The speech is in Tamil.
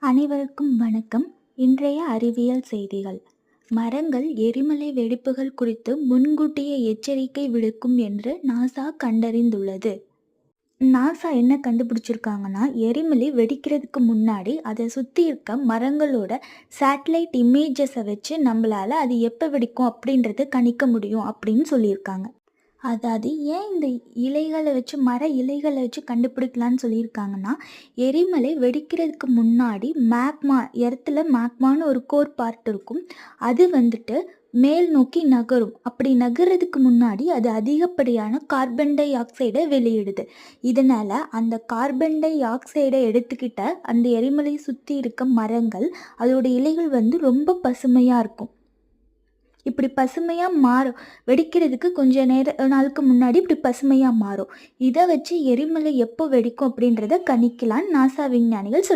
அனைவருக்கும் வணக்கம். இன்றைய அறிவியல் செய்திகள். மரங்கள் எரிமலை வெடிப்புகள் குறித்து முன்கூட்டியே எச்சரிக்கை விடுக்கும் என்று நாசா கண்டறிந்துள்ளது. நாசா என்ன கண்டுபிடிச்சிருக்காங்கன்னா, எரிமலை வெடிக்கிறதுக்கு முன்னாடி அதை சுற்றி இருக்க மரங்களோட சேட்டலைட் இமேஜஸை வச்சு நம்மளால அது எப்போ வெடிக்கும் அப்படின்றத கணிக்க முடியும் அப்படின்னு சொல்லியிருக்காங்க. அதாவது ஏன் இந்த இலைகளை வச்சு மர இலைகளை வச்சு கண்டுபிடிக்கலான்னு சொல்லியிருக்காங்கன்னா, எரிமலை வெடிக்கிறதுக்கு முன்னாடி மேக்மா எர்த்தில் மேக்மான்னு ஒரு கோர் பார்ட் இருக்கும். அது வந்துட்டு மேல் நோக்கி நகரும். அப்படி நகர்றதுக்கு முன்னாடி அது அதிகப்படியான கார்பன் டை ஆக்சைடை வெளியிடுது. இதனால அந்த கார்பன் டை ஆக்சைடை எடுத்துக்கிட்ட அந்த எரிமலை சுற்றி இருக்க மரங்கள் அதோட இலைகள் வந்து ரொம்ப பசுமையாக இருக்கும். இப்படி பசுமையாக மாறும். வெடிக்கிறதுக்கு கொஞ்ச நாளுக்கு முன்னாடி இப்படி பசுமையாக மாறும். இதை வச்சு எரிமலை எப்போ வெடிக்கும் அப்படின்றத கணிக்கலான்னு நாசா விஞ்ஞானிகள்